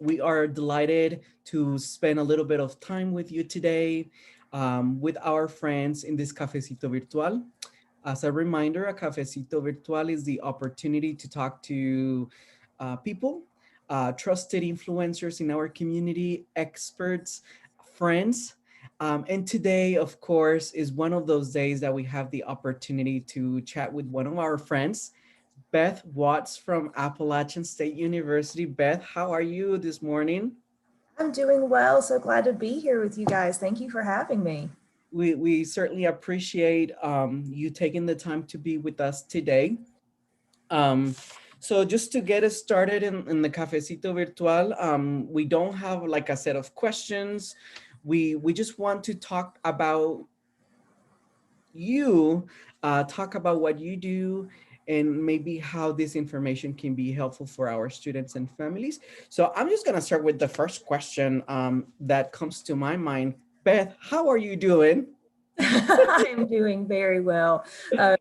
We are delighted to spend a little bit of time with you today with our friends in this Cafecito Virtual. As a reminder, a Cafecito Virtual is the opportunity to talk to people, trusted influencers in our community, experts, friends. And today, of course, is one of those days that we have the opportunity to chat with one of our friends, Beth Watts from Appalachian State University. Beth, how are you this morning? I'm doing well. So glad to be here with you guys. Thank you for having me. We certainly appreciate you taking the time to be with us today. Um, so just to get us started in the Cafecito Virtual, we don't have like a set of questions. We just want to talk about you, talk about what you do, and maybe how this information can be helpful for our students and families. So I'm just gonna start with the first question that comes to my mind. Beth, how are you doing? I'm doing very well. It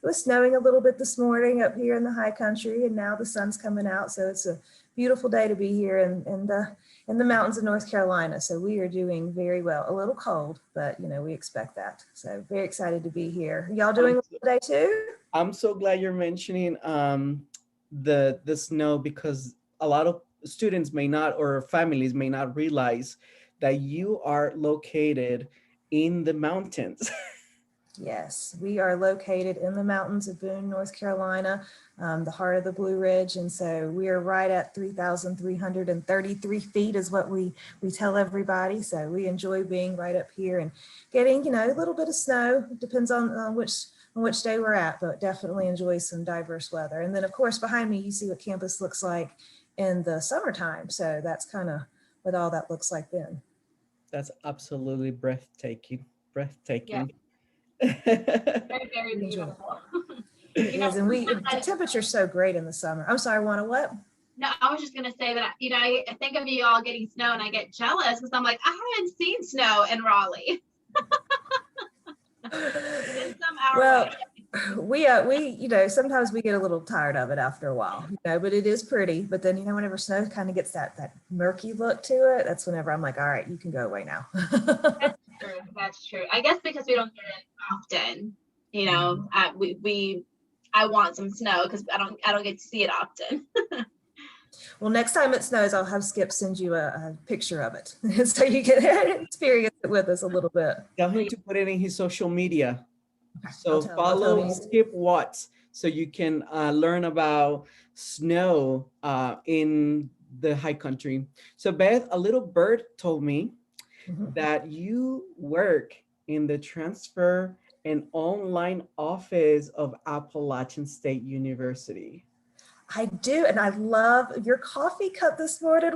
was snowing a little bit this morning up here in the high country, and now the sun's coming out. So it's a beautiful day to be here in the mountains of North Carolina. So we are doing very well. A little cold, but we expect that. So very excited to be here. Y'all doing well today too? I'm so glad you're mentioning the snow, because a lot of students may not, or families may not realize that you are located in the mountains. Yes, we are located in the mountains of Boone, North Carolina, the heart of the Blue Ridge. And so we are right at 3,333 feet is what we tell everybody. So we enjoy being right up here and getting, a little bit of snow. It depends on which day we're at, but definitely enjoy some diverse weather. And then of course, behind me, you see what campus looks like in the summertime. So that's kind of what all that looks like then. That's absolutely breathtaking. Yeah. Breathtaking. Very, very beautiful. It is, and the temperature's so great in the summer. I'm sorry, Juana, what? No, I was just gonna say that I think of you all getting snow, and I get jealous because I'm like, I haven't seen snow in Raleigh. In some hour Well, we sometimes we get a little tired of it after a while, but it is pretty. But then whenever snow kind of gets that murky look to it, that's whenever I'm like, all right, you can go away now. That's true. I guess because we don't get it often, I want some snow because I don't get to see it often. Well, next time it snows, I'll have Skip send you a picture of it so you can experience it with us a little bit. Tell him to put it in his social media. Okay, So follow Skip Watts so you can learn about snow in the high country. So Beth, a little bird told me that you work in the transfer and online office of Appalachian State University. I do, and I love your coffee cup this morning,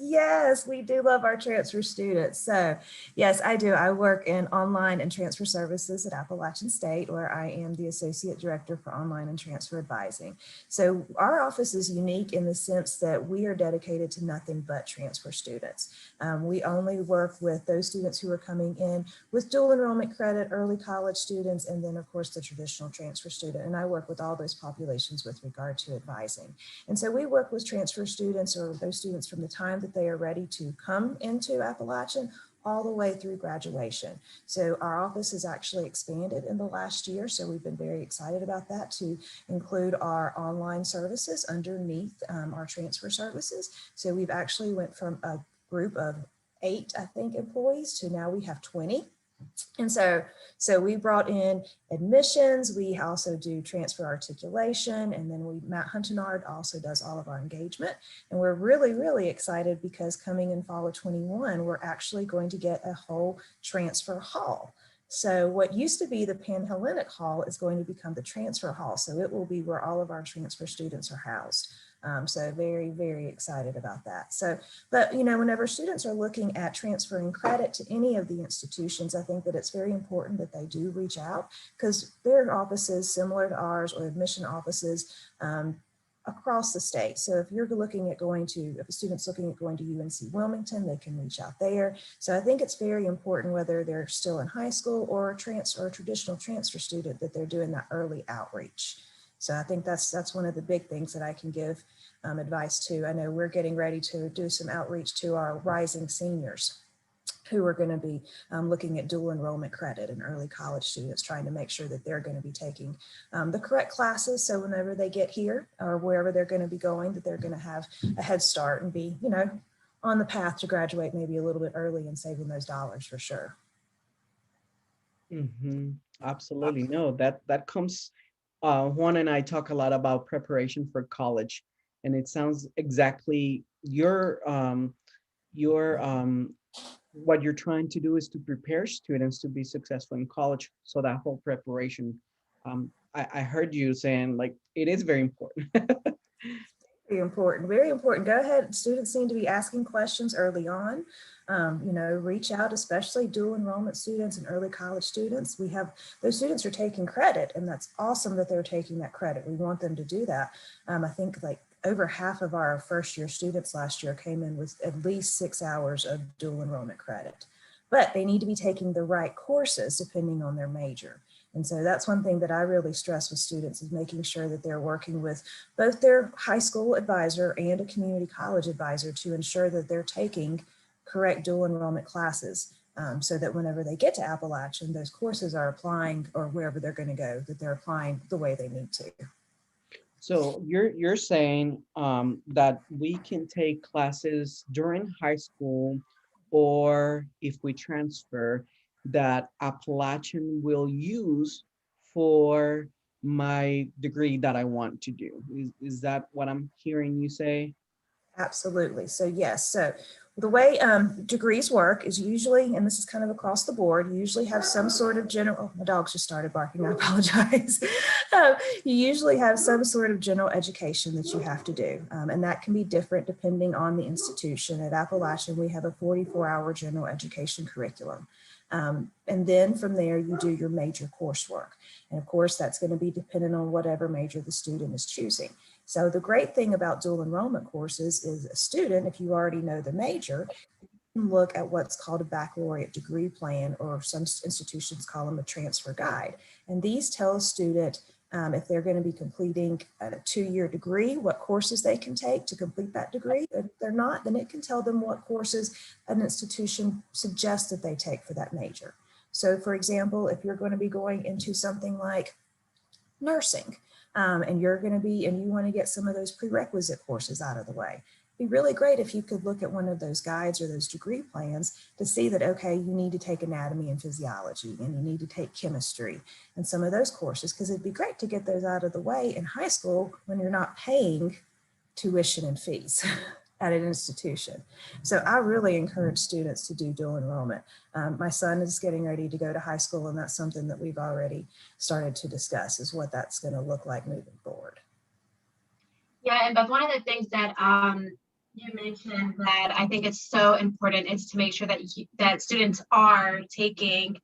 yes, we do love our transfer students. So yes, I do. I work in online and transfer services at Appalachian State, where I am the Associate Director for Online and Transfer Advising. So our office is unique in the sense that we are dedicated to nothing but transfer students. We only work with those students who are coming in with dual enrollment credit, early college students, and then of course the traditional transfer student. And I work with all those populations with regard to advising. And so we work with transfer students, or those students, from the time that they are ready to come into Appalachian all the way through graduation. So our office has actually expanded in the last year. So we've been very excited about that, to include our online services underneath our transfer services. So we've actually went from a group of 8, I think, employees to now we have 20. And so we brought in admissions. We also do transfer articulation, and then Matt Huntenard also does all of our engagement. And we're really, really excited because coming in fall of 21, we're actually going to get a whole transfer hall. So what used to be the Panhellenic Hall is going to become the transfer hall. So it will be where all of our transfer students are housed. So very, very excited about that. So, but whenever students are looking at transferring credit to any of the institutions, I think that it's very important that they do reach out, because there are offices similar to ours, or admission offices across the state. So if you're looking at if a student's looking at going to UNC Wilmington, they can reach out there. So I think it's very important, whether they're still in high school or a traditional transfer student, that they're doing that early outreach. So I think that's one of the big things that I can give advice too. I know we're getting ready to do some outreach to our rising seniors who are going to be looking at dual enrollment credit and early college students, trying to make sure that they're going to be taking the correct classes. So whenever they get here or wherever they're going to be going, that they're going to have a head start and be, you know, on the path to graduate maybe a little bit early and saving those dollars for sure. Absolutely. No, that comes, Juan and I talk a lot about preparation for college, and it sounds exactly your what you're trying to do is to prepare students to be successful in college. So that whole preparation, I heard you saying like it is very important. Very important, very important. Go ahead. Students need to be asking questions early on. You know, reach out, especially dual enrollment students and early college students. We have, those students are taking credit, and that's awesome that they're taking that credit. We want them to do that. I think like over half of our first year students last year came in with at least 6 hours of dual enrollment credit, but they need to be taking the right courses depending on their major. And so that's one thing that I really stress with students, is making sure that they're working with both their high school advisor and a community college advisor to ensure that they're taking correct dual enrollment classes, so that whenever they get to Appalachian, those courses are applying, or wherever they're going to go, that they're applying the way they need to. So you're saying that we can take classes during high school, or if we transfer, that Appalachian will use for my degree that I want to do. Is that what I'm hearing you say? Absolutely. So yes, so the way degrees work is usually, and this is kind of across the board, you usually have some sort of general, oh, my dogs just started barking, I apologize. You usually have some sort of general education that you have to do. And that can be different depending on the institution. At Appalachian, we have a 44-hour general education curriculum. And then from there, you do your major coursework. And of course, that's going to be dependent on whatever major the student is choosing. So the great thing about dual enrollment courses is a student, if you already know the major, can look at what's called a baccalaureate degree plan, or some institutions call them a transfer guide. And these tell a student if they're going to be completing a 2-year degree, what courses they can take to complete that degree. If they're not, then it can tell them what courses an institution suggests that they take for that major. So for example, if you're going to be going into something like nursing, and you're going to be, and you want to get some of those prerequisite courses out of the way, it'd be really great if you could look at one of those guides or those degree plans to see that, okay, you need to take anatomy and physiology, and you need to take chemistry and some of those courses, because it'd be great to get those out of the way in high school when you're not paying tuition and fees at an institution. So I really encourage students to do dual enrollment. My son is getting ready to go to high school, and that's something that we've already started to discuss, is what that's going to look like moving forward. Yeah, and Beth, one of the things that you mentioned that I think is so important is to make sure that that students are taking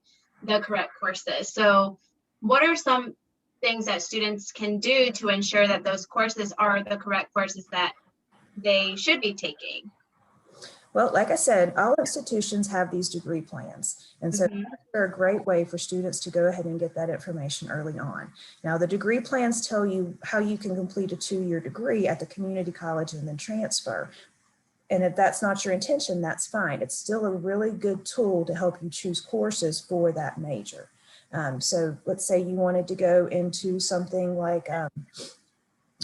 the correct courses. So what are some things that students can do to ensure that those courses are the correct courses that they should be taking? Well, like I said, all institutions have these degree plans. And so they're a great way for students to go ahead and get that information early on. Now, the degree plans tell you how you can complete a 2-year degree at the community college and then transfer. And if that's not your intention, that's fine. It's still a really good tool to help you choose courses for that major. So let's say you wanted to go into something like,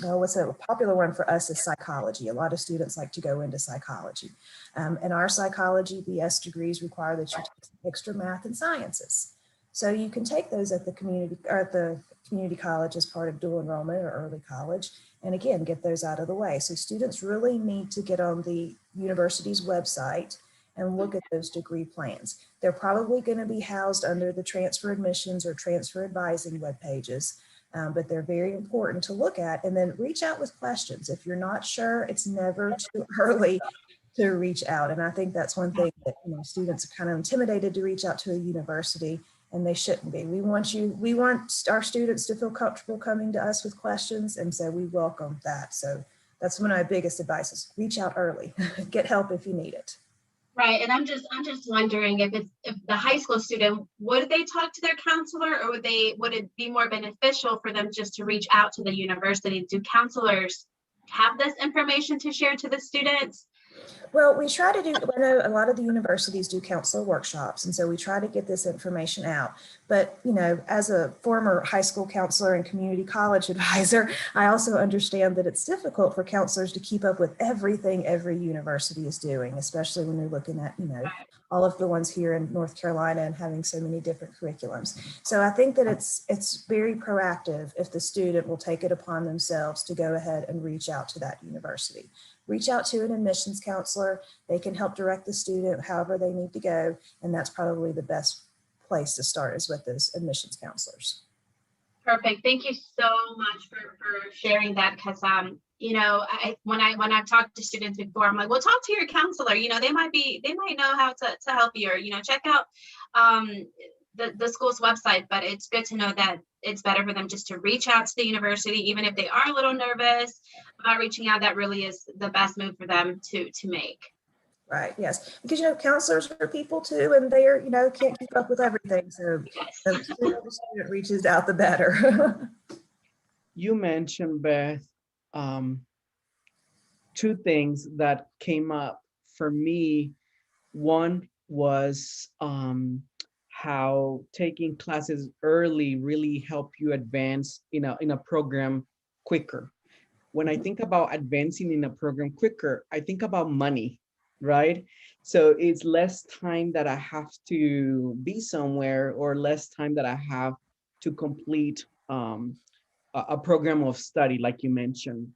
what's a popular one for us is psychology. A lot of students like to go into psychology. And our psychology BS degrees require that you take some extra math and sciences. So you can take those at the community college as part of dual enrollment or early college. And again, get those out of the way. So students really need to get on the university's website and look at those degree plans. They're probably going to be housed under the transfer admissions or transfer advising web pages. But they're very important to look at, and then reach out with questions. If you're not sure, it's never too early to reach out. And I think that's one thing that, you know, students are kind of intimidated to reach out to a university, and they shouldn't be. We want our students to feel comfortable coming to us with questions, and so we welcome that. So that's one of my biggest advices: reach out early, get help if you need it. Right, and I'm just wondering if the high school student, would they talk to their counselor, or would it be more beneficial for them just to reach out to the university? Do counselors have this information to share to the students? Well, we try to do, I know a lot of the universities do counselor workshops, and so we try to get this information out. But, you know, as a former high school counselor and community college advisor, I also understand that it's difficult for counselors to keep up with everything every university is doing, especially when you're looking at, you know, all of the ones here in North Carolina and having so many different curriculums. So I think that it's very proactive if the student will take it upon themselves to go ahead and reach out to that university. Reach out to an admissions counselor. They can help direct the student however they need to go. And that's probably the best place to start, is with those admissions counselors. Perfect. Thank you so much for sharing that, because you know, when I've talked to students before, I'm like, well, talk to your counselor. You know, they might know how to help you, or, you know, check out the school's website. But it's good to know that it's better for them just to reach out to the university, even if they are a little nervous about reaching out. That really is the best move for them to make. Right. Yes. Because, you know, counselors are people too, and they're, you know, can't keep up with everything. So the sooner the student reaches out, the better. You mentioned, Beth, two things that came up for me. One was how taking classes early really help you advance in a program quicker. When I think about advancing in a program quicker, I think about money, right? So it's less time that I have to be somewhere, or less time that I have to complete a program of study, like you mentioned.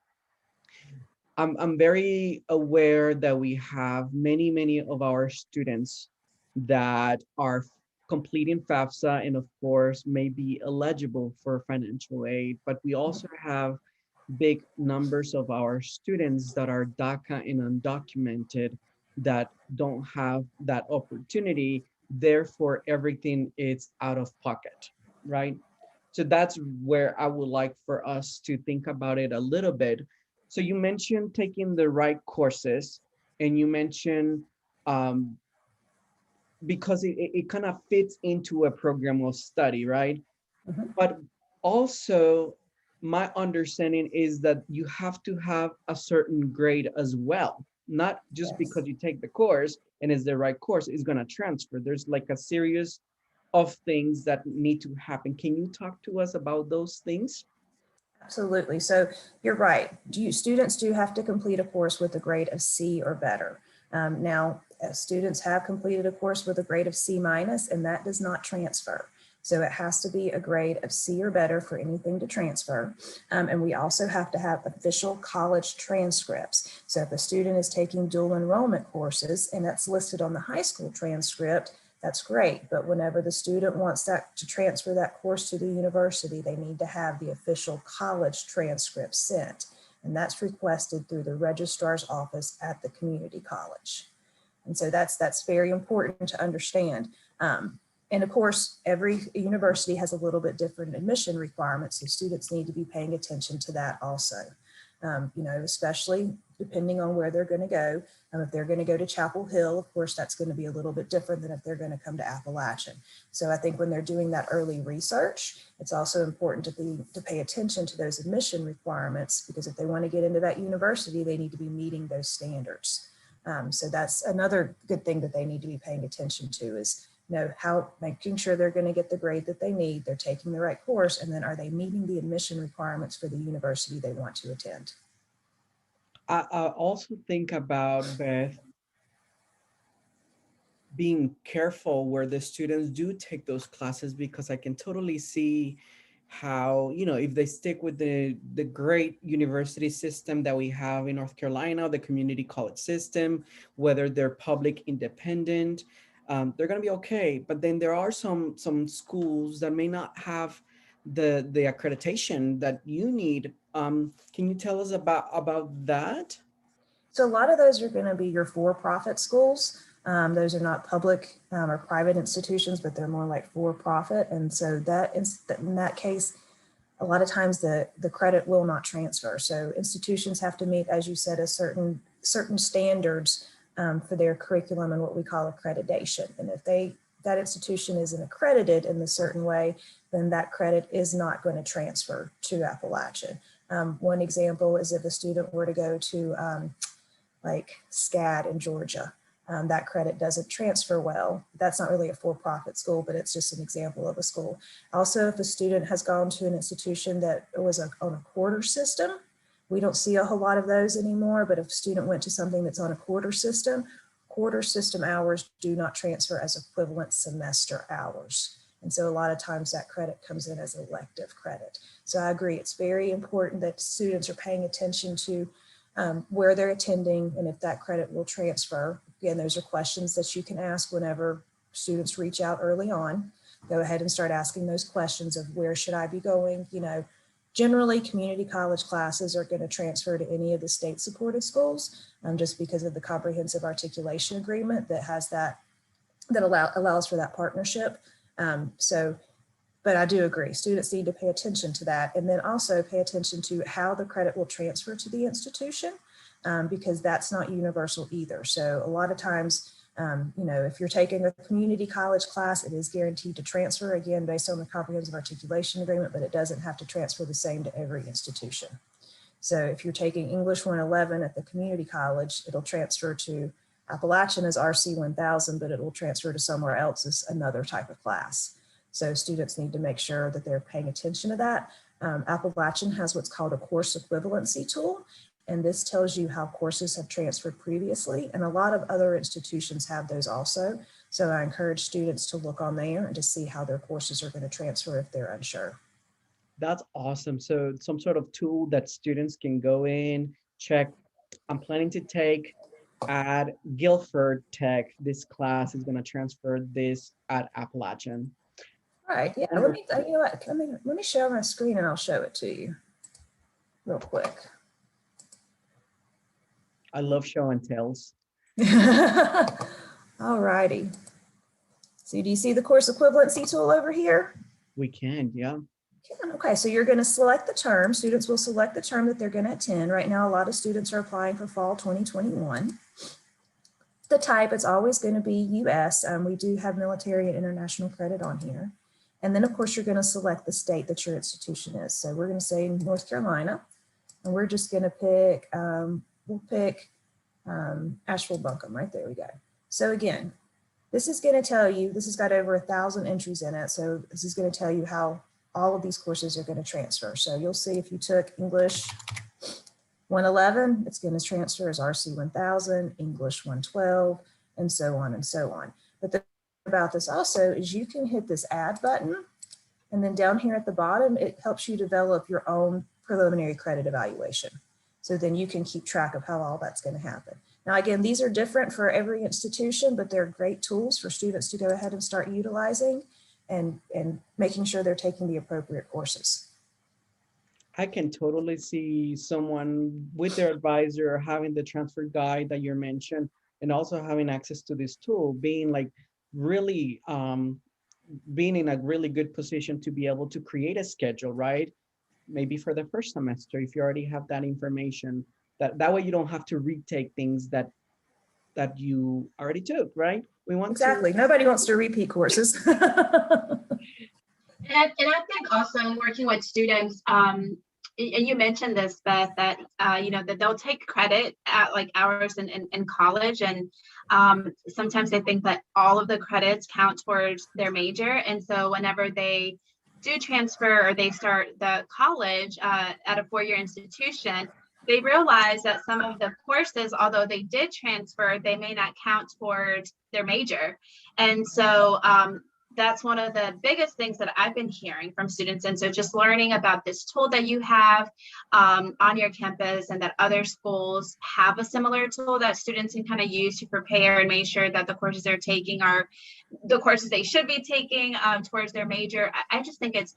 I'm very aware that we have many of our students that are completing FAFSA, and of course may be eligible for financial aid, but we also have big numbers of our students that are DACA and undocumented that don't have that opportunity. Therefore, everything is out of pocket, right? So that's where I would like for us to think about it a little bit. So you mentioned taking the right courses, and you mentioned um, because it kind of fits into a program of study, right? Mhm. But also, my understanding is that you have to have a certain grade as well. Not just Yes. because you take the course and it's the right course is going to transfer. There's like a series of things that need to happen. Can you talk to us about those things? Absolutely. So you're right. Students do have to complete a course with a grade of C or better. Now, students have completed a course with a grade of C minus, and that does not transfer. So it has to be a grade of C or better for anything to transfer. And we also have to have official college transcripts. So if a student is taking dual enrollment courses and that's listed on the high school transcript, that's great. But whenever the student wants that to transfer that course to the university, they need to have the official college transcript sent. And that's requested through the registrar's office at the community college. And so that's very important to understand. And of course, every university has a little bit different admission requirements, so students need to be paying attention to that also. You know, especially depending on where they're going to go. If they're going to go to Chapel Hill, of course, that's going to be a little bit different than if they're going to come to Appalachian. So I think when they're doing that early research, it's also important to pay attention to those admission requirements, because if they want to get into that university, they need to be meeting those standards. So that's another good thing that they need to be paying attention to, is how making sure they're going to get the grade that they need, they're taking the right course, and then are they meeting the admission requirements for the university they want to attend. I also think about, Beth, being careful where the students do take those classes, because I can totally see how, if they stick with the great university system that we have in North Carolina, the community college system, whether they're public, independent, they're going to be okay. But then there are some schools that may not have the accreditation that you need. Can you tell us about that? So a lot of those are going to be your for-profit schools. Those are not public or private institutions, but they're more like for-profit. And so that in that case, a lot of times the credit will not transfer. So institutions have to meet, as you said, a certain standards for their curriculum and what we call accreditation. And if that institution isn't accredited in a certain way, then that credit is not going to transfer to Appalachian. One example is if a student were to go to like SCAD in Georgia, that credit doesn't transfer well. That's not really a for-profit school, but it's just an example of a school. Also, if a student has gone to an institution that was on a quarter system, we don't see a whole lot of those anymore, but if a student went to something that's on a quarter system hours do not transfer as equivalent semester hours. And so a lot of times that credit comes in as elective credit. So I agree, it's very important that students are paying attention to where they're attending and if that credit will transfer. Again, those are questions that you can ask whenever students reach out early on. Go ahead and start asking those questions of where should I be going? You know, generally community college classes are going to transfer to any of the state supported schools just because of the comprehensive articulation agreement that has that allows for that partnership. But I do agree, students need to pay attention to that and then also pay attention to how the credit will transfer to the institution because that's not universal either. So a lot of times, you know, if you're taking a community college class, it is guaranteed to transfer again based on the comprehensive articulation agreement, but it doesn't have to transfer the same to every institution. So if you're taking English 111 at the community college, it'll transfer to Appalachian as RC 1000, but it will transfer to somewhere else as another type of class. So students need to make sure that they're paying attention to that. Appalachian has what's called a course equivalency tool, and this tells you how courses have transferred previously, and a lot of other institutions have those also. So I encourage students to look on there and to see how their courses are going to transfer if they're unsure. That's awesome. So some sort of tool that students can go in, check, I'm planning to take at Guilford Tech, this class is going to transfer this at Appalachian. All right, yeah, let me, you know what, let me share my screen and I'll show it to you real quick. I love show and tells. All righty. So do you see the course equivalency tool over here? We can, yeah. Okay, so you're going to select the term. Students will select the term that they're going to attend. Right now, a lot of students are applying for fall 2021. The type, it's always going to be US. We do have military and international credit on here. And then, of course, you're going to select the state that your institution is. So we're going to say North Carolina, and we're just going to pick, we'll pick Asheville Buncombe, right there we go. So again, this is going to tell you, this has got over 1,000 entries in it. So this is going to tell you how all of these courses are going to transfer. So you'll see if you took English 111, it's going to transfer as RC 1000, English 112, and so on and so on. But the about this also is you can hit this add button, and then down here at the bottom, it helps you develop your own preliminary credit evaluation. So then you can keep track of how all that's going to happen. Now, again, these are different for every institution, but they're great tools for students to go ahead and start utilizing and making sure they're taking the appropriate courses. I can totally see someone with their advisor having the transfer guide that you mentioned and also having access to this tool, being like really being in a really good position to be able to create a schedule, right? Maybe for the first semester, if you already have that information, that way you don't have to retake things that you already took, right? We want exactly. Nobody wants to repeat courses. And I think also working with students, and you mentioned this, Beth, that you know, that they'll take credit at like hours in college, and sometimes they think that all of the credits count towards their major, and so whenever they do transfer or they start the college at a four-year institution, they realize that some of the courses, although they did transfer, they may not count towards their major, and so that's one of the biggest things that I've been hearing from students. And so just learning about this tool that you have on your campus, and that other schools have a similar tool that students can kind of use to prepare and make sure that the courses they're taking are the courses they should be taking towards their major. I just think it's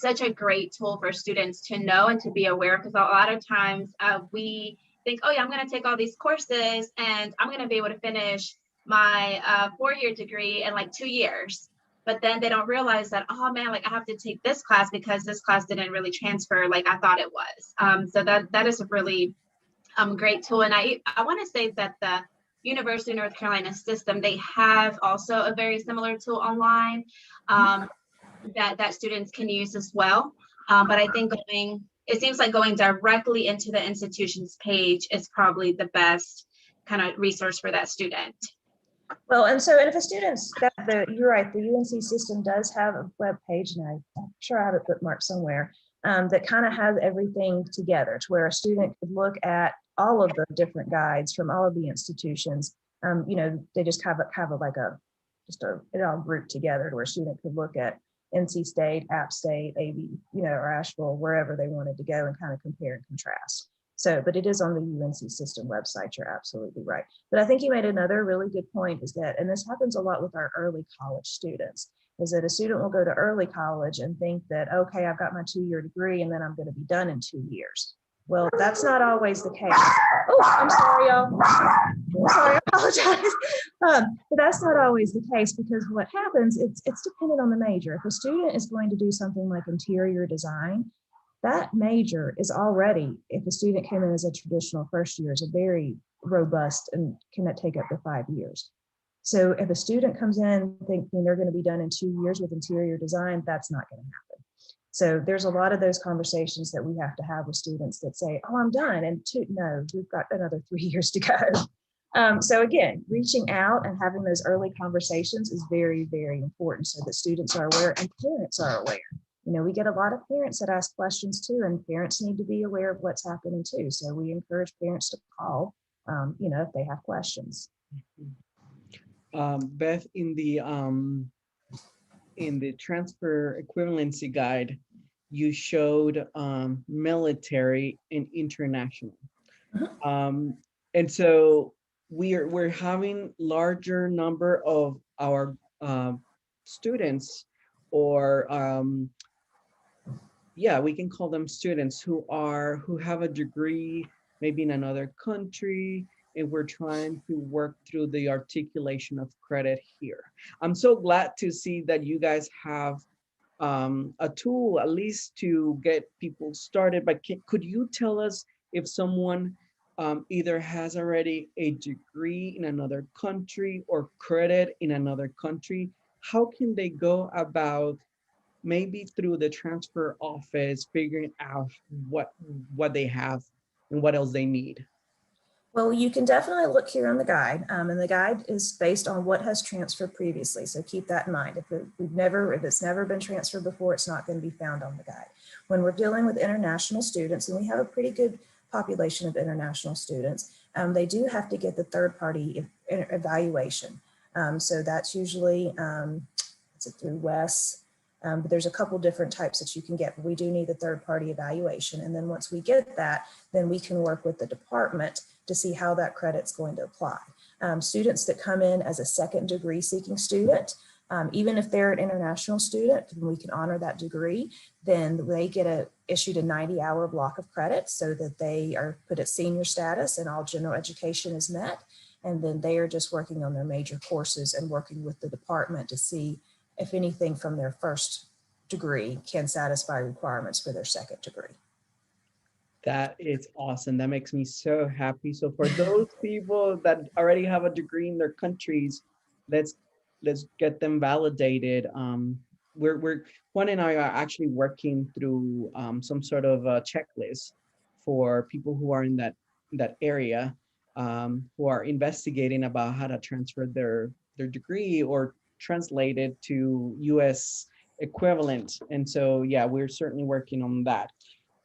such a great tool for students to know and to be aware, because a lot of times we think, oh yeah, I'm going to take all these courses and I'm going to be able to finish my four-year degree in like 2 years, but then they don't realize that, oh man, like I have to take this class because this class didn't really transfer like I thought it was. So that is a really great tool. And I want to say that the University of North Carolina system, they have also a very similar tool online that students can use as well. But I think going it seems like going directly into the institution's page is probably the best kind of resource for that student. Well, and if a student's got you're right, the UNC system does have a web page, and I'm sure I have it bookmarked somewhere, that kind of has everything together to where a student could look at all of the different guides from all of the institutions. They just have it all grouped together to where a student could look at NC State, App State, AB, or Asheville, wherever they wanted to go, and kind of compare and contrast. So, but it is on the UNC system website. You're absolutely right. But I think you made another really good point, is that, and this happens a lot with our early college students, is that a student will go to early college and think that, okay, I've got my 2-year degree and then I'm going to be done in 2 years. Well, that's not always the case. Oh, I'm sorry, y'all. I'm sorry, I apologize. But that's not always the case, because what happens, it's dependent on the major. If a student is going to do something like interior design, that major is already, if a student came in as a traditional first year, is a very robust and can take up to 5 years. So if a student comes in thinking they're going to be done in 2 years with interior design, that's not going to happen. So there's a lot of those conversations that we have to have with students that say, oh, I'm done. And no, we've got another 3 years to go. So again, reaching out and having those early conversations is very, very important, so that students are aware and parents are aware. We get a lot of parents that ask questions too, and parents need to be aware of what's happening too. So we encourage parents to call, if they have questions. Beth, in the transfer equivalency guide, you showed military and international. And so we're having larger number of our students, or we can call them students, who have a degree maybe in another country, and we're trying to work through the articulation of credit here. I'm so glad to see that you guys have a tool, at least to get people started. But could you tell us, if someone either has already a degree in another country or credit in another country, how can they go about, maybe through the transfer office, figuring out what they have and what else they need? Well, you can definitely look here on the guide, and the guide is based on what has transferred previously. So keep that in mind. If it's never been transferred before, it's not going to be found on the guide. When we're dealing with international students, and we have a pretty good population of international students, they do have to get the third-party evaluation. So that's usually through WES. But there's a couple different types that you can get, but we do need the third-party evaluation. And then once we get that, then we can work with the department to see how that credit's going to apply. Students that come in as a second degree seeking student, even if they're an international student, and we can honor that degree, then they get issued a 90-hour block of credit, so that they are put at senior status and all general education is met. And then they are just working on their major courses and working with the department to see if anything from their first degree can satisfy requirements for their second degree. That is awesome. That makes me so happy. So for those people that already have a degree in their countries, let's get them validated. Juan and I are actually working through some sort of a checklist for people who are in that area, who are investigating about how to transfer their degree or translate it to US equivalent. And so, yeah, we're certainly working on that.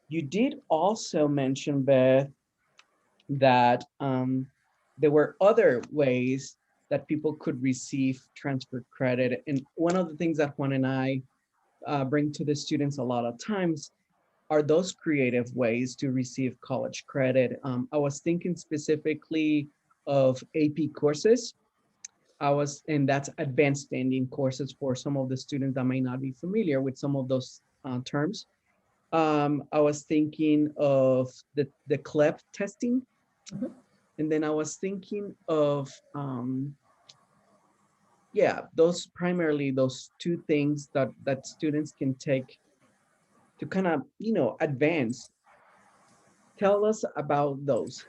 You did also mention, Beth, that there were other ways that people could receive transfer credit. And one of the things that Juan and I bring to the students a lot of times are those creative ways to receive college credit. I was thinking specifically of AP courses. And that's advanced standing courses for some of the students that may not be familiar with some of those terms. I was thinking of the CLEP testing. And then I was thinking of, primarily those two things that students can take to kind of, advance. Tell us about those.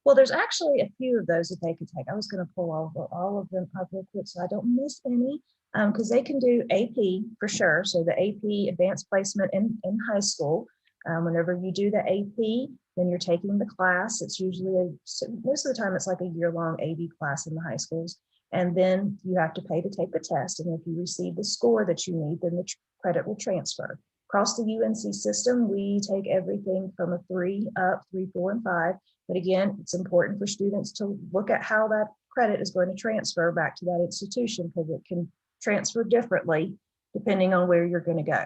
Well, there's actually a few of those that they could take. I was going to pull all of them up real quick so I don't miss any, because they can do AP for sure. So the AP advanced placement in high school, Whenever you do the AP, then you're taking the class. It's usually, most of the time, it's like a year-long AV class in the high schools. And then you have to pay to take the test. And if you receive the score that you need, then the credit will transfer. Across the UNC system, we take everything from a 3 up, 3, 4, and 5. But again, it's important for students to look at how that credit is going to transfer back to that institution, because it can transfer differently depending on where you're going to go.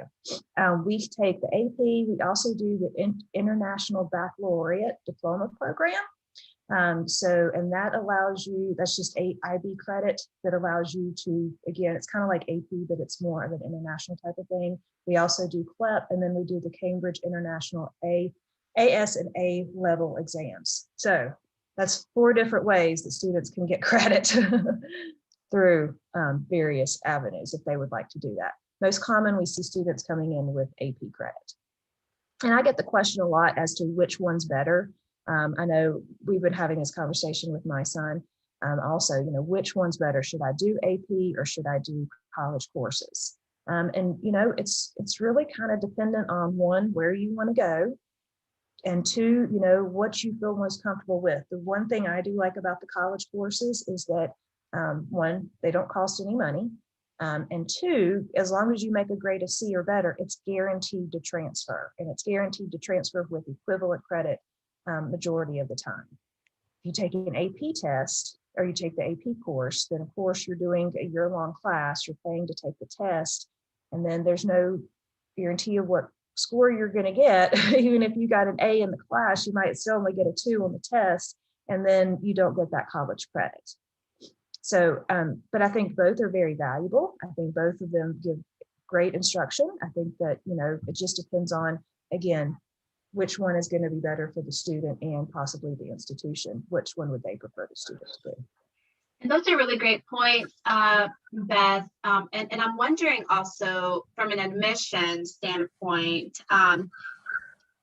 We take the AP. We also do the International Baccalaureate Diploma Program. And that allows you, that's just 8 IB credit that allows you to, again, it's kind of like AP, but it's more of an international type of thing. We also do CLEP, and then we do the Cambridge International AS and A level exams. So that's 4 different ways that students can get credit through various avenues if they would like to do that. Most common, we see students coming in with AP credit. And I get the question a lot as to which one's better. I know we've been having this conversation with my son. Also, which one's better? Should I do AP or should I do college courses? And it's really kind of dependent on, 1, where you want to go, and 2, what you feel most comfortable with. The one thing I do like about the college courses is that 1, they don't cost any money. And 2, as long as you make a grade of C or better, it's guaranteed to transfer, and it's guaranteed to transfer with equivalent credit majority of the time. If you take an AP test or you take the AP course, then of course you're doing a year-long class, you're paying to take the test, and then there's no guarantee of what score you're going to get. Even if you got an A in the class, you might still only get a 2 on the test, and then you don't get that college credit. So, but I think both are very valuable. I think both of them give great instruction. I think that, it just depends on, again, which one is going to be better for the student and possibly the institution. Which one would they prefer the student to do? And those are really great points, Beth. And I'm wondering also, from an admission standpoint,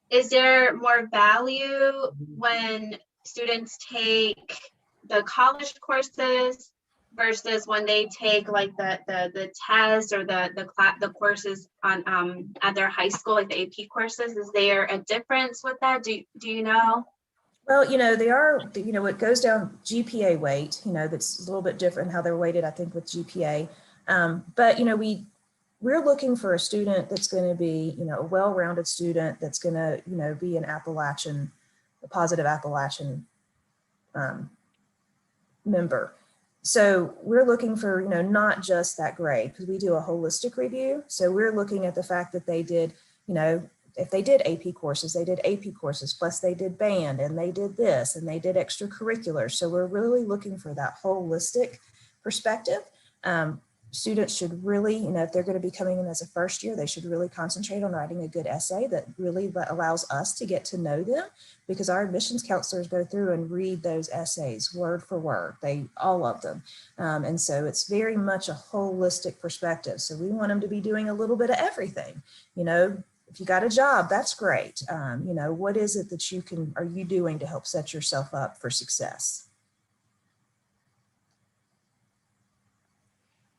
is there more value when students take the college courses versus when they take like the test or the courses on at their high school, like the AP courses? Is there a difference with that? Do you know? Well, they are, it goes down GPA weight, that's a little bit different how they're weighted, I think, with GPA. But, we're looking for a student that's going to be, a well-rounded student that's going to, be a positive Appalachian member. So we're looking for, not just that grade, because we do a holistic review. So we're looking at the fact that they did, if they did AP courses, they did AP courses, plus they did band, and they did this, and they did extracurriculars. So we're really looking for that holistic perspective. Students should really, if they're going to be coming in as a first year, they should really concentrate on writing a good essay that really allows us to get to know them, because our admissions counselors go through and read those essays word for word, all of them. And so it's very much a holistic perspective. So we want them to be doing a little bit of everything. If you got a job, that's great. What is it that are you doing to help set yourself up for success?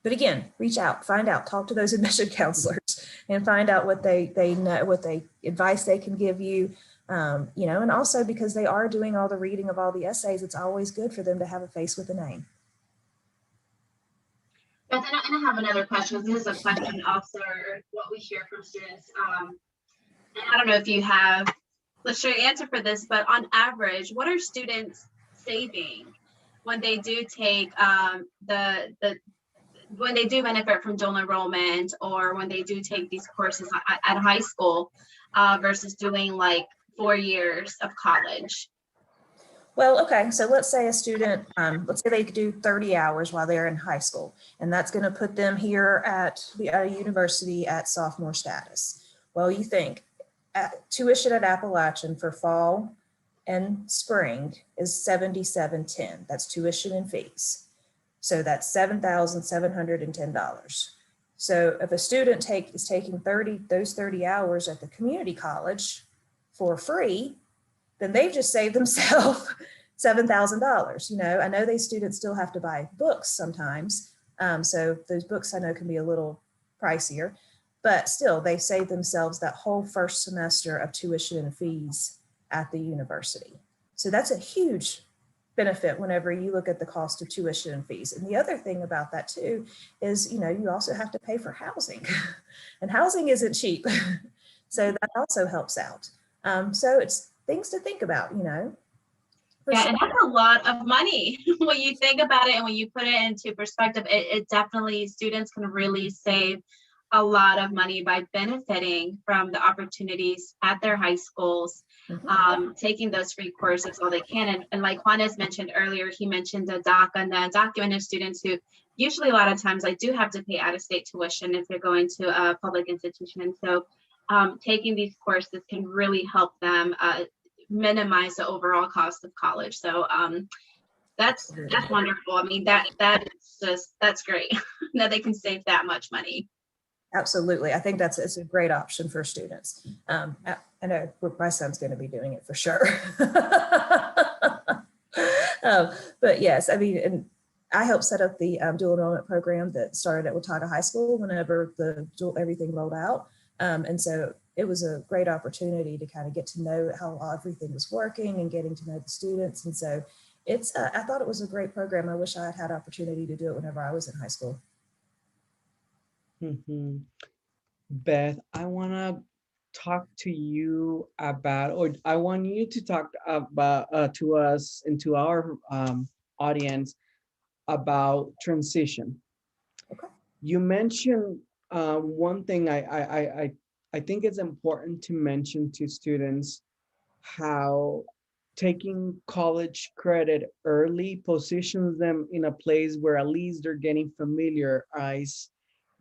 But again, reach out, find out, talk to those admission counselors and find out what they know, what advice they can give you. And also because they are doing all the reading of all the essays, it's always good for them to have a face with a name. Beth, and I have another question. This is a question also, what we hear from students. And I don't know if you have, let's show you answer for this, but on average, what are students saving when they do take when they do benefit from dual enrollment, or when they do take these courses at high school versus doing like 4 years of college? Well, okay, so let's say a student, let's say they do 30 hours while they're in high school, and that's going to put them here at the university at sophomore status. Well, you think tuition at Appalachian for fall and spring is $77.10. That's tuition and fees. So that's $7,710. So if a student is taking those 30 hours at the community college for free, then they've just saved themselves $7,000. I know these students still have to buy books sometimes. So those books I know can be a little pricier. but still they save themselves that whole first semester of tuition and fees at the university. So that's a huge benefit whenever you look at the cost of tuition and fees. And the other thing about that too is, you also have to pay for housing and housing isn't cheap. So that also helps out. So it's things to think about, Yeah, and that's a lot of money when you think about it and when you put it into perspective. It definitely, students can really save a lot of money by benefiting from the opportunities at their high schools, taking those free courses while they can. And like Juan has mentioned earlier, he mentioned the DACA and the undocumented students who usually a lot of times I do have to pay out-of-state tuition if they're going to a public institution. And so taking these courses can really help them minimize the overall cost of college. So that's wonderful. I mean, that's great that they can save that much money. Absolutely. I think it's a great option for students. I know my son's going to be doing it for sure. But yes, I mean, and I helped set up the dual enrollment program that started at Watauga High School whenever everything rolled out. And so it was a great opportunity to kind of get to know how everything was working and getting to know the students. And so I thought it was a great program. I wish I had had opportunity to do it whenever I was in high school. Mm-hmm. Beth, I want to talk to you about, or I want you to talk about to us and to our audience about transition. Okay. You mentioned one thing I think it's important to mention to students, how taking college credit early positions them in a place where at least they're getting familiarized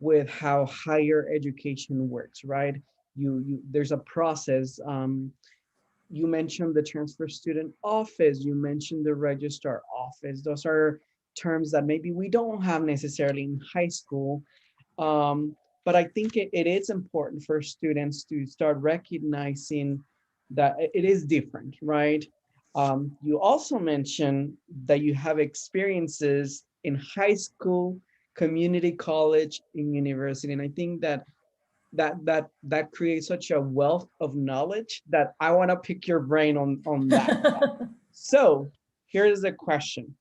with how higher education works, right? There's a process. You mentioned the transfer student office, you mentioned the registrar office. Those are terms that maybe we don't have necessarily in high school. But I think it is important for students to start recognizing that it is different, right? You also mentioned that you have experiences in high school, community college, and university. And I think that creates such a wealth of knowledge that I want to pick your brain on that. So here's the question.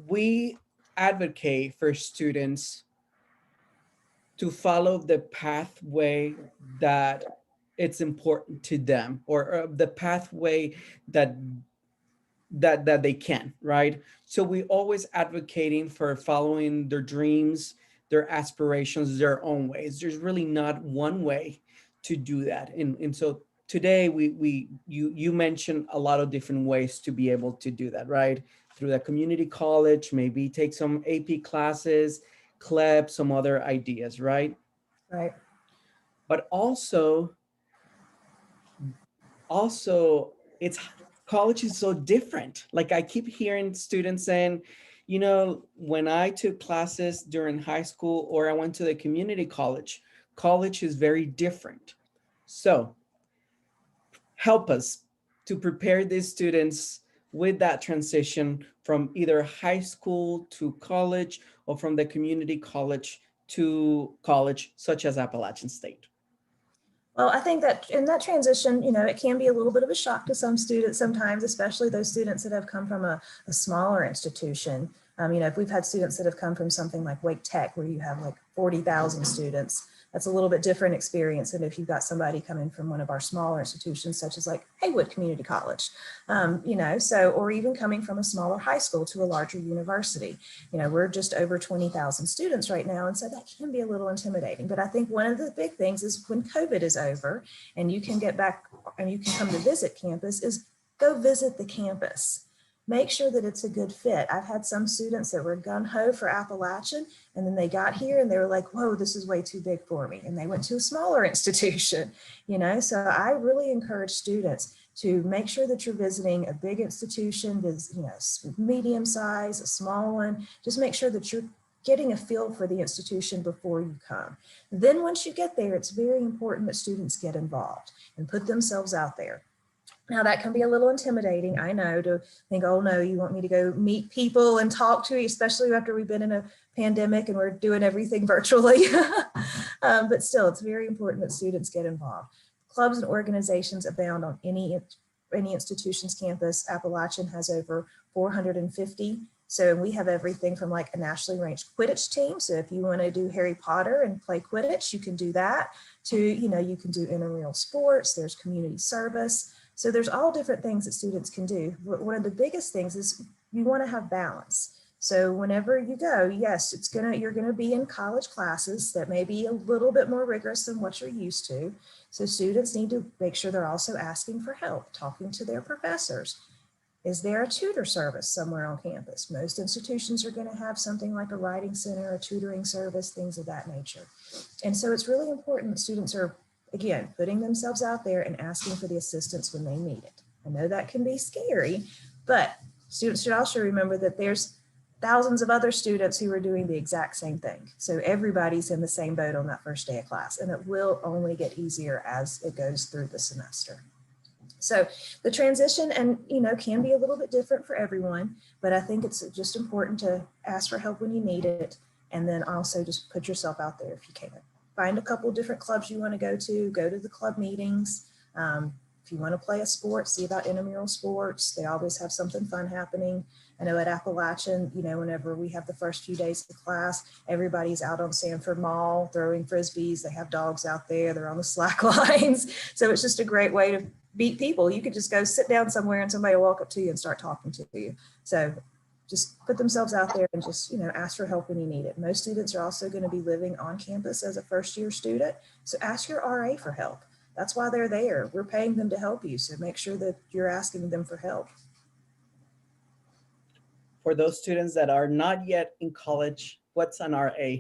We advocate for students to follow the pathway that it's important to them, or the pathway that they can, right? So we always advocating for following their dreams, their aspirations, their own ways. There's really not one way to do that. And so today you mentioned a lot of different ways to be able to do that, right? Through the community college, maybe take some AP classes, CLEP, some other ideas, right? Right. But also it's college is so different. Like I keep hearing students saying, when I took classes during high school or I went to the community college is very different. So help us to prepare these students with that transition from either high school to college, or from the community college to college, such as Appalachian State. Well, I think that in that transition, it can be a little bit of a shock to some students sometimes, especially those students that have come from a smaller institution. If we've had students that have come from something like Wake Tech, where you have like 40,000 students, that's a little bit different experience than if you've got somebody coming from one of our smaller institutions, such as like Haywood Community College, or even coming from a smaller high school to a larger university. We're just over 20,000 students right now. And so that can be a little intimidating. But I think one of the big things is when COVID is over and you can get back and you can come to visit campus, is go visit the campus. Make sure that it's a good fit. I've had some students that were gung-ho for Appalachian, and then they got here and they were like, whoa, this is way too big for me. And they went to a smaller institution, So I really encourage students to make sure that you're visiting a big institution, medium size, a small one. Just make sure that you're getting a feel for the institution before you come. Then once you get there, it's very important that students get involved and put themselves out there. Now that can be a little intimidating, I know, to think, oh no, you want me to go meet people and talk to you, especially after we've been in a pandemic and we're doing everything virtually. But still, it's very important that students get involved. Clubs and organizations abound on any institution's campus. Appalachian has over 450. So we have everything from like a nationally ranked Quidditch team. So if you want to do Harry Potter and play Quidditch, you can do that. To, you know, you can do intramural sports, there's community service. So there's all different things that students can do. But one of the biggest things is you want to have balance. So whenever you go, yes, you're gonna be in college classes that may be a little bit more rigorous than what you're used to. So students need to make sure they're also asking for help, talking to their professors. Is there a tutor service somewhere on campus? Most institutions are going to have something like a writing center, a tutoring service, things of that nature. And so it's really important that students are, again, putting themselves out there and asking for the assistance when they need it. I know that can be scary, but students should also remember that there's thousands of other students who are doing the exact same thing. So everybody's in the same boat on that first day of class, and it will only get easier as it goes through the semester. So the transition can be a little bit different for everyone, but I think it's just important to ask for help when you need it. And then also just put yourself out there if you can. Find a couple different clubs you want to go to the club meetings. If you want to play a sport, see about intramural sports. They always have something fun happening. I know at Appalachian, whenever we have the first few days of class, everybody's out on Sanford Mall throwing frisbees. They have dogs out there. They're on the slack lines. So it's just a great way to meet people. You could just go sit down somewhere and somebody will walk up to you and start talking to you. So just put themselves out there and just, ask for help when you need it. Most students are also going to be living on campus as a first-year student. So ask your RA for help. That's why they're there. We're paying them to help you. So make sure that you're asking them for help. For those students that are not yet in college, what's an RA?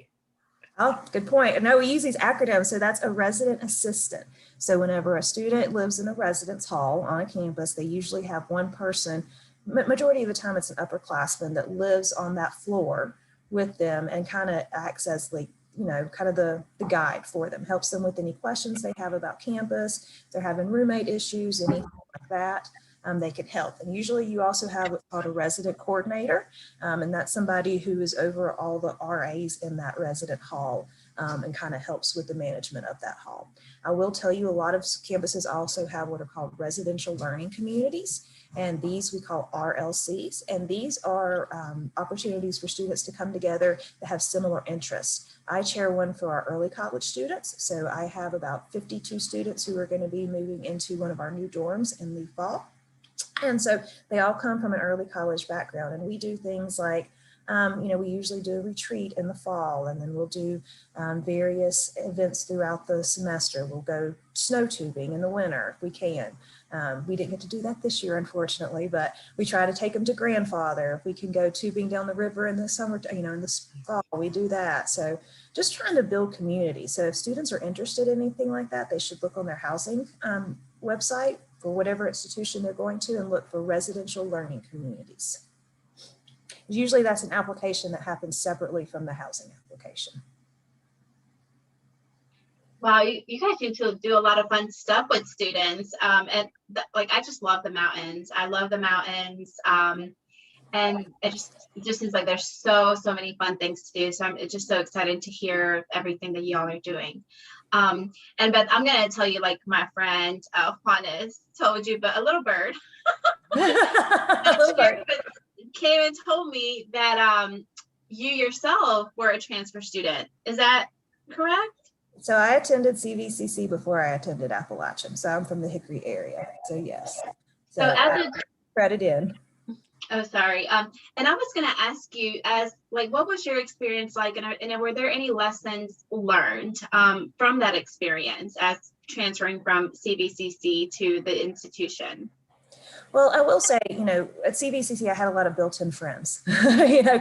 Oh, good point. No, we use these acronyms. So that's a resident assistant. So whenever a student lives in a residence hall on a campus, they usually have one person. Majority of the time it's an upperclassman that lives on that floor with them and kind of acts as like, kind of the guide for them, helps them with any questions they have about campus. If they're having roommate issues, anything like that, they can help. And usually you also have what's called a resident coordinator, and that's somebody who is over all the RAs in that resident hall and kind of helps with the management of that hall. I will tell you a lot of campuses also have what are called residential learning communities. And these we call RLCs. And these are opportunities for students to come together that have similar interests. I chair one for our early college students. So I have about 52 students who are going to be moving into one of our new dorms in the fall. And so they all come from an early college background. And we do things like, we usually do a retreat in the fall, and then we'll do various events throughout the semester. We'll go snow tubing in the winter if we can. We didn't get to do that this year, unfortunately, but we try to take them to Grandfather. If we can go tubing down the river in the summer, in the fall, we do that. So just trying to build community. So if students are interested in anything like that, they should look on their housing website for whatever institution they're going to and look for residential learning communities. Usually that's an application that happens separately from the housing application. Wow, you guys seem to do a lot of fun stuff with students. I just love the mountains. I love the mountains. And it just seems like there's so many fun things to do. So I'm just so excited to hear everything that y'all are doing. And Beth, I'm going to tell you, like my friend Juanes told you, but a little bird. A little bird came and told me that you yourself were a transfer student. Is that correct? So I attended CVCC before I attended Appalachian. So I'm from the Hickory area. So yes. So as a credit in. Oh, sorry. And I was going to ask you, what was your experience like, and were there any lessons learned from that experience as transferring from CVCC to the institution? Well, I will say, at CVCC, I had a lot of built-in friends,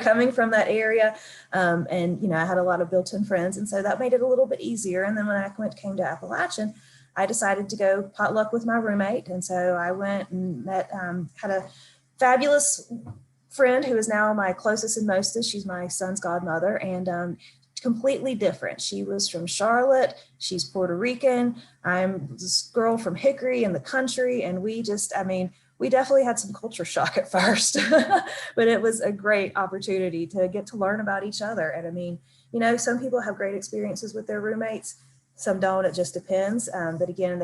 coming from that area. And, I had a lot of built-in friends. And so that made it a little bit easier. And then when I came to Appalachian, I decided to go potluck with my roommate. And so I went and met, had a fabulous friend who is now my closest and mostest. She's my son's godmother. And completely different. She was from Charlotte, she's Puerto Rican, I'm this girl from Hickory in the country, and we just, I mean, we definitely had some culture shock at first, but it was a great opportunity to get to learn about each other. And I mean, you know, some people have great experiences with their roommates, some don't, it just depends. But again,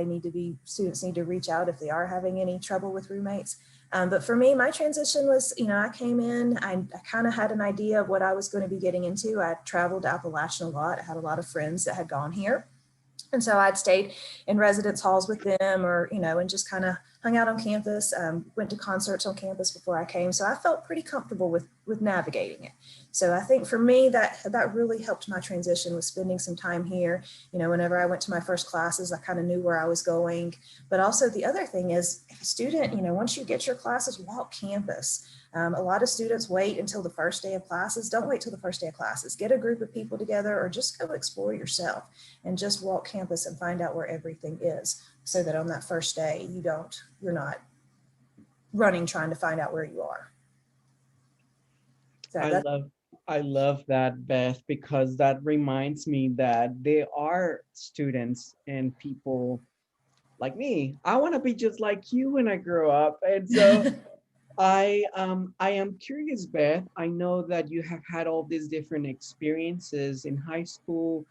students need to reach out if they are having any trouble with roommates. But for me, my transition was, you know, I came in, I kind of had an idea of what I was going to be getting into. I traveled to Appalachian a lot. I had a lot of friends that had gone here. And so I'd stayed in residence halls with them, or, you know, and just kind of hung out on campus, went to concerts on campus before I came. So I felt pretty comfortable with navigating it. So I think for me, that really helped my transition, with spending some time here. You know, whenever I went to my first classes, I kind of knew where I was going. But also the other thing is, if a student, you know, once you get your classes, walk campus. A lot of students wait until the first day of classes. Don't wait till the first day of classes. Get a group of people together, or just go explore yourself and just walk campus and find out where everything is, so that on that first day, you're not running trying to find out where you are. So I love that, Beth, because that reminds me that there are students and people like me. I want to be just like you when I grow up. And so I am curious, Beth. I know that you have had all these different experiences in high school,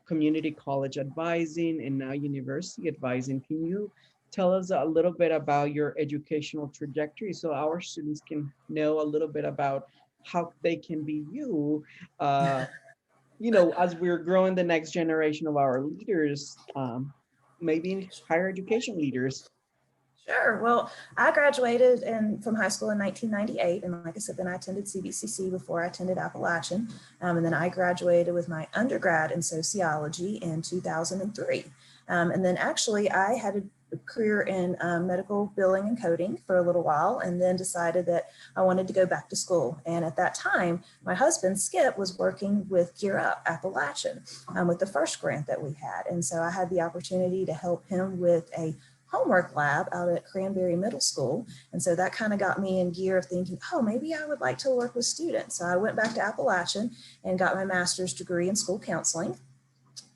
community college advising, and now university advising. Can you tell us a little bit about your educational trajectory, so our students can know a little bit about how they can be you, uh, you know, as we're growing the next generation of our leaders, maybe higher education leaders? Sure. Well, I graduated from high school in 1998. And like I said, then I attended CVCC before I attended Appalachian. And then I graduated with my undergrad in sociology in 2003. And then actually I had a career in medical billing and coding for a little while, and then decided that I wanted to go back to school. And at that time, my husband, Skip, was working with Gear Up Appalachian with the first grant that we had. And so I had the opportunity to help him with a homework lab out at Cranberry Middle School. And so that kind of got me in gear of thinking, oh, maybe I would like to work with students. So I went back to Appalachian and got my master's degree in school counseling.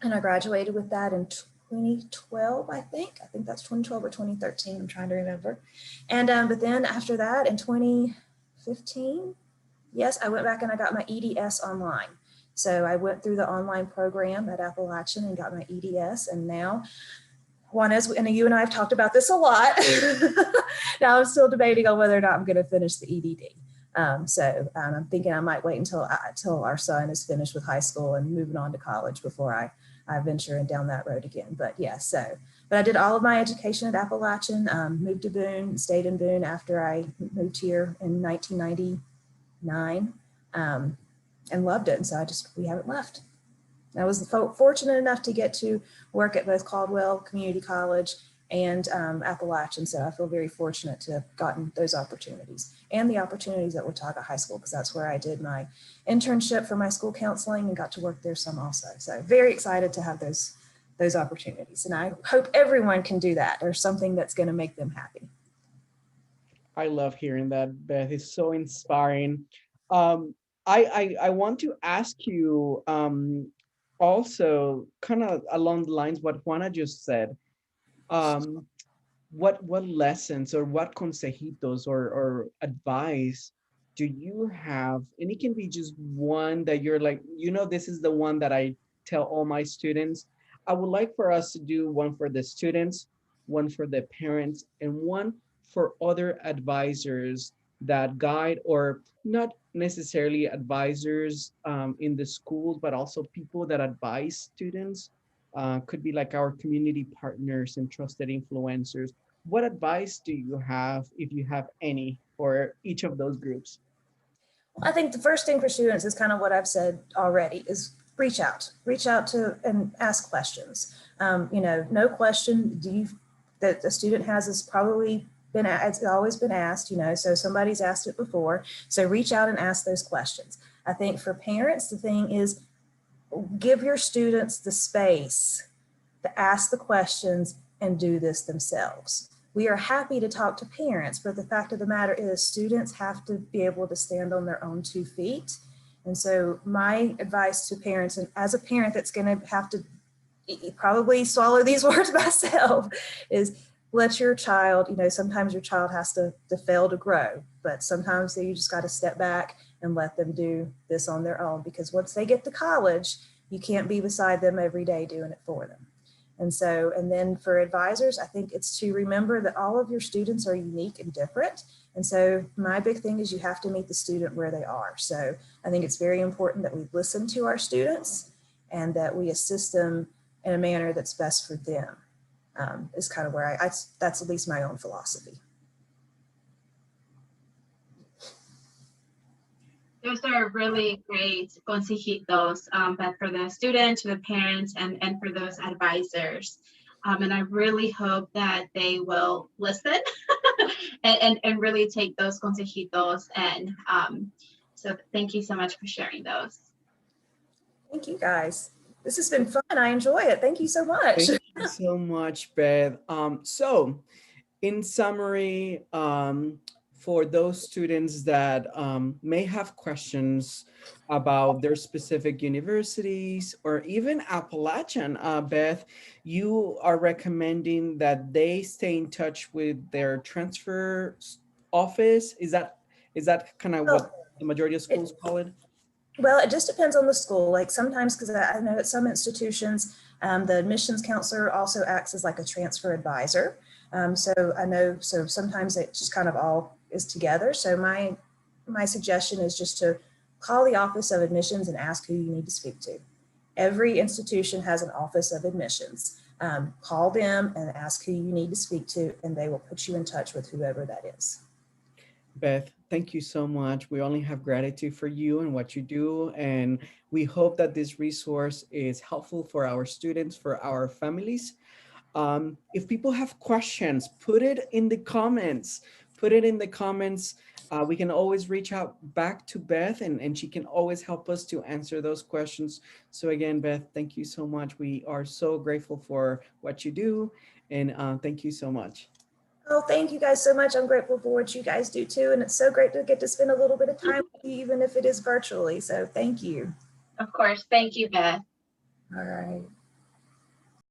And I graduated with that in 2012, I think. I think that's 2012 or 2013. I'm trying to remember. And but then after that, in 2015, yes, I went back and I got my EDS online. So I went through the online program at Appalachian and got my EDS. And now, Juanez, and you and I have talked about this a lot. Now I'm still debating on whether or not I'm going to finish the EDD. So I'm thinking I might wait until our son is finished with high school and moving on to college before I venture down that road again. But yeah, but I did all of my education at Appalachian, moved to Boone, stayed in Boone after I moved here in 1999, and loved it. And so we haven't left. I was fortunate enough to get to work at both Caldwell Community College and Appalachian. So I feel very fortunate to have gotten those opportunities, and the opportunities at Watauga High School, because that's where I did my internship for my school counseling and got to work there some also. So very excited to have those opportunities. And I hope everyone can do that, or something that's going to make them happy. I love hearing that, Beth. It's so inspiring. I want to ask you, also kind of along the lines what Juana just said. What lessons or what consejitos or advice do you have? And it can be just one that you're like, you know, this is the one that I tell all my students. I would like for us to do one for the students, one for the parents, and one for other advisors that guide, or not necessarily advisors in the schools, but also people that advise students. Could be like our community partners and trusted influencers. What advice do you have, if you have any, for each of those groups? I think the first thing for students is kind of what I've said already, is reach out to and ask questions. You know, no question that the student has is probably it's always been asked, you know, so somebody's asked it before. So reach out and ask those questions. I think for parents, the thing is, give your students the space to ask the questions and do this themselves. We are happy to talk to parents, but the fact of the matter is students have to be able to stand on their own 2 feet. And so my advice to parents, and as a parent that's going to have to probably swallow these words myself, is let your child, sometimes your child has to fail to grow, but sometimes you just got to step back and let them do this on their own, because once they get to college, you can't be beside them every day doing it for them. And then for advisors, I think it's to remember that all of your students are unique and different. And so my big thing is you have to meet the student where they are. So I think it's very important that we listen to our students and that we assist them in a manner that's best for them. Is kind of where that's at least my own philosophy. Those are really great consejitos, but for the students, for the parents, and for those advisors. And I really hope that they will listen and really take those consejitos. And so thank you so much for sharing those. Thank you, guys. This has been fun. I enjoy it. Thank you so much. Thank you so much, Beth. So in summary, for those students that may have questions about their specific universities or even Appalachian, Beth, you are recommending that they stay in touch with their transfer office. Is that kind of what the majority of schools call it? Well, it just depends on the school. Like sometimes, because I know at some institutions, the admissions counselor also acts as like a transfer advisor. So I know, so sometimes it just kind of all is together. So my suggestion is just to call the Office of Admissions and ask who you need to speak to. Every institution has an Office of Admissions. Call them and ask who you need to speak to, and they will put you in touch with whoever that is. Beth, thank you so much. We only have gratitude for you and what you do. And we hope that this resource is helpful for our students, for our families. If people have questions, put it in the comments. Put it in the comments. We can always reach out back to Beth and she can always help us to answer those questions. So again, Beth, thank you so much. We are so grateful for what you do. And thank you so much. Oh, thank you guys so much. I'm grateful for what you guys do too. And it's so great to get to spend a little bit of time with you, even if it is virtually. So thank you. Of course. Thank you, Beth. All right.